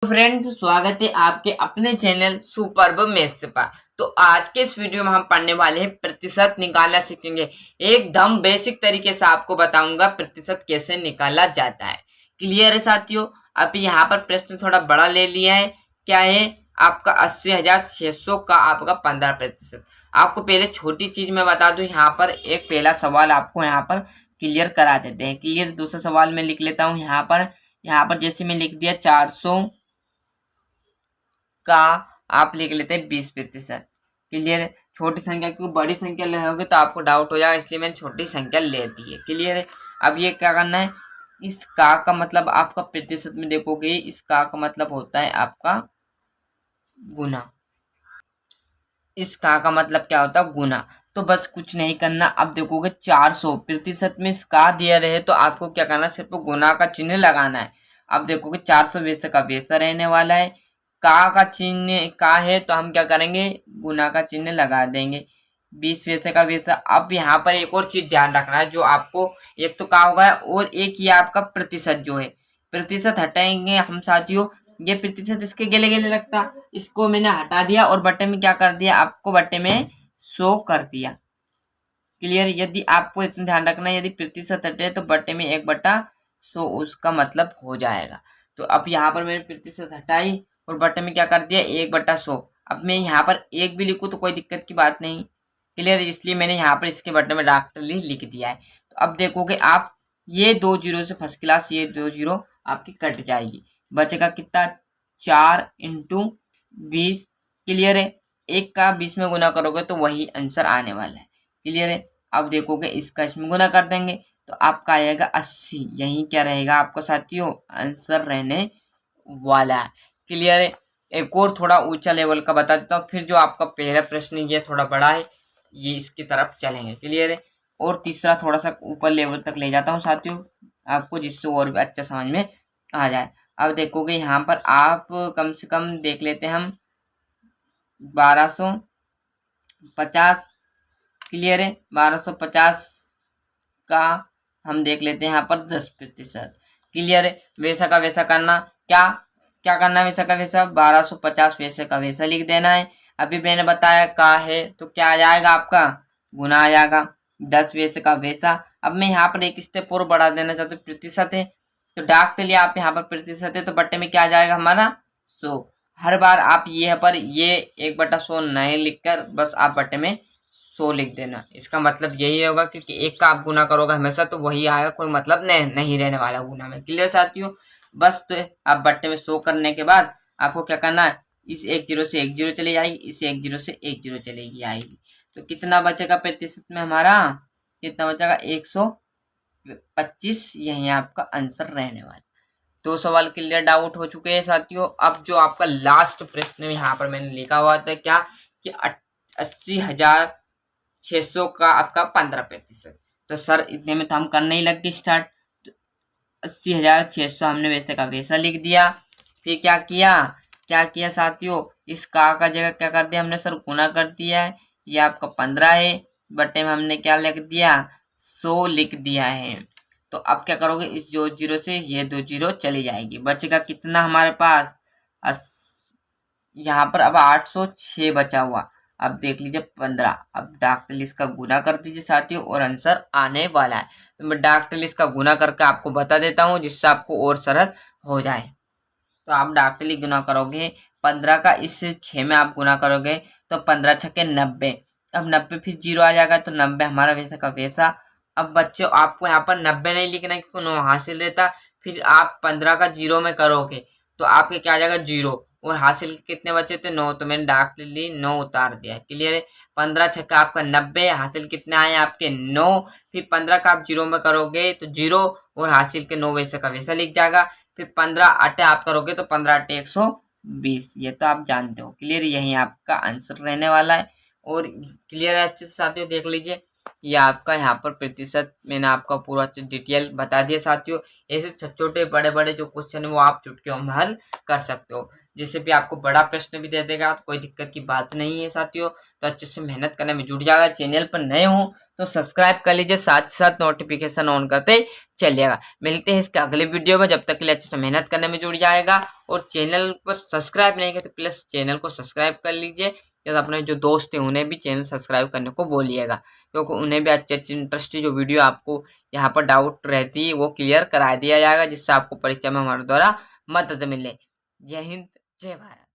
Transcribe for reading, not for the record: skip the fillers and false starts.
तो फ्रेंड्स, स्वागत है आपके अपने चैनल सुपर्ब मैथ्स पर। तो आज के इस वीडियो में हम पढ़ने वाले हैं प्रतिशत निकालना सीखेंगे। एकदम बेसिक तरीके से आपको बताऊंगा प्रतिशत कैसे निकाला जाता है। क्लियर है साथियों? अभी यहाँ पर प्रश्न थोड़ा बड़ा ले लिया है। क्या है? आपका 80,600 का आपका 15%। आपको पहले छोटी चीज मैं बता दूं, यहाँ पर एक पहला सवाल आपको यहाँ पर क्लियर करा देते हैं। क्लियर? दूसरा सवाल मैं लिख लेता हूँ यहाँ पर जैसे मैं लिख दिया 400 का आप लिख लेते हैं 20%। क्लियर है? छोटी संख्या क्योंकि बड़ी संख्या लोगे तो आपको डाउट हो जाएगा, इसलिए मैंने छोटी संख्या ले दी है। क्लियर है? अब ये क्या करना है, इस का मतलब आपका प्रतिशत में देखोगे, इस का मतलब होता है आपका गुना। इस का मतलब क्या होता है? गुना। तो बस कुछ नहीं करना। अब देखोगे 400 प्रतिशत में इस का दिया रहे तो आपको क्या करना है, सिर्फ गुना का चिन्ह लगाना है। अब देखोगे 400 वैसे का वैसा रहने वाला है, का चिन्ह का है तो हम क्या करेंगे, गुना का चिन्ह लगा देंगे। 20 वैसे का वैसा। अब यहाँ पर एक और चीज ध्यान रखना है, जो आपको एक तो का होगा और एक ये आपका प्रतिशत जो है, प्रतिशत हटाएंगे हम साथियों। ये प्रतिशत इसके गले गले लगता, इसको मैंने हटा दिया और बट्टे में क्या कर दिया, आपको बट्टे में 100 कर दिया। क्लियर? यदि आपको इतना ध्यान रखना है, यदि प्रतिशत हटे तो बट्टे में 1/100 उसका मतलब हो जाएगा। तो अब यहाँ पर मैंने प्रतिशत हटाई और बट्टे में क्या कर दिया, 1/100। अब मैं यहाँ पर एक भी लिखूँ तो कोई दिक्कत की बात नहीं। क्लियर? इसलिए मैंने यहाँ पर इसके बट्टे में डॉक्टरली लिख दिया है। तो अब देखोगे आप, ये 2 जीरो से फर्स्ट क्लास, ये 2 जीरो आपकी कट जाएगी। बचेगा कितना? 4 इंटू 20। क्लियर है? एक का 20 में गुना करोगे तो वही आंसर आने वाला है। क्लियर है? अब देखोगे इसका इसमें गुना कर देंगे तो आपका आएगा 80। यही क्या रहेगा आपको साथियों, आंसर रहने वाला है। क्लियर है? एक और थोड़ा ऊंचा लेवल का बता देता हूँ, फिर जो आपका पहला प्रश्न ये थोड़ा बड़ा है, ये इसकी तरफ चलेंगे। क्लियर है? और तीसरा थोड़ा सा ऊपर लेवल तक ले जाता हूँ साथियों आपको, जिससे और भी अच्छा समझ में आ जाए। अब देखोगे यहाँ पर आप कम से कम देख लेते हैं हम 1250। क्लियर है? 1250 का हम देख लेते हैं यहाँ पर 10%। क्लियर है? वैसा का वैसा करना। क्या क्या करना है? वैसा का वैसा 1250 वैसे का वैसा लिख देना है। अभी मैंने बताया का है तो क्या आ जाएगा आपका, गुना आ जाएगा। 10 वैसे का वैसा। अब मैं यहाँ पर एक स्टेप और बढ़ा देना चाहता हूँ, प्रतिशत है तो डाक के लिए आप यहाँ पर प्रतिशत है तो बट्टे में क्या आ जाएगा हमारा 100। हर बार आप ये पर ये 1/100 नहीं लिखकर बस आप बट्टे में 100 लिख देना। इसका मतलब यही होगा क्योंकि एक का आप गुना करोगे हमेशा तो वही आएगा, कोई मतलब नहीं रहने वाला गुना में। क्लियर साथियों? बस तो आप बट्टे में 100 करने के बाद आपको क्या करना है, इस 1 जीरो से 1 जीरो चली जाएगी, इस 1 जीरो से 1 जीरो चलेगी आएगी। तो कितना बचेगा प्रतिशत में हमारा, कितना बचेगा 125। यही आपका आंसर रहने वाला। दो सवाल क्लियर डाउट हो चुके हैं साथियों। अब जो आपका लास्ट प्रश्न यहाँ पर मैंने लिखा हुआ था क्या, कि 80,600 का आपका 15%। तो सर इतने में तो हम करने ही लग गए स्टार्ट। 80,600 हमने वैसे का वैसा लिख दिया। फिर क्या किया साथियों, इस का जगह क्या कर दिया हमने सर, गुना कर दिया है। ये आपका 15 है, बटे में हमने क्या लिख दिया, 100 लिख दिया है। तो अब क्या करोगे, इस दो जीरो से ये 2 जीरो चली जाएगी। बचेगा कितना हमारे पास, यहाँ पर अब 806 बचा हुआ। अब देख लीजिए 15। अब डॉक्टर इसका गुना कर दीजिए साथियों और आंसर आने वाला है। तो मैं डॉक्टर इसका गुना करके आपको बता देता हूँ जिससे आपको और सरल हो जाए। तो आप डॉक्टरी गुना करोगे 15 का इस 6 में आप गुना करोगे तो 15 छक्के 90। अब 90 फिर जीरो आ जाएगा तो 90 हमारा वैसा का वैसा। अब बच्चों आपको यहाँ पर 90 नहीं लिखना है क्योंकि 9 हासिल रहता। फिर आप 15 का जीरो में करोगे तो आपके क्या आ जाएगा, जीरो। और हासिल कितने बचे थे, 9। तो मैंने डॉक्टरी 9 उतार दिया। क्लियर है? 15 छक्का आपका 90, हासिल कितने आए आपके 9। फिर 15 का आप जीरो में करोगे तो जीरो और हासिल के 9 वैसे का वैसा लिख जाएगा। फिर 15 अट्ठे आप करोगे तो 15 अट्ठे 120। ये तो आप जानते हो। क्लियर? यही आपका आंसर रहने वाला है। और क्लियर है अच्छे से साथियों, देख लीजिए ये आपका यहाँ पर प्रतिशत मैंने आपका पूरा डिटेल बता दिया साथियों। ऐसे छोटे छोटे बड़े बड़े जो क्वेश्चन है वो आप चुटकियों में हल कर सकते हो। जिससे भी आपको बड़ा प्रश्न भी दे देगा तो कोई दिक्कत की बात नहीं है साथियों। तो अच्छे से मेहनत करने में जुट जाएगा। चैनल पर नए हो तो सब्सक्राइब कर लीजिए, साथ ही साथ नोटिफिकेशन ऑन करते चलिएगा। मिलते हैं इसके अगले वीडियो में, जब तक के लिए अच्छे से मेहनत करने में जुट जाएगा। और चैनल पर सब्सक्राइब नहीं किया तो प्लीज चैनल को सब्सक्राइब कर लीजिए। या अपने जो दोस्त हैं उन्हें भी चैनल सब्सक्राइब करने को बोलिएगा, क्योंकि उन्हें भी अच्छी अच्छी इंटरेस्टिंग जो वीडियो आपको यहाँ पर डाउट रहती है वो क्लियर करा दिया जाएगा, जिससे आपको परीक्षा में हमारे द्वारा मदद मिले। जय हिंद, जय भारत।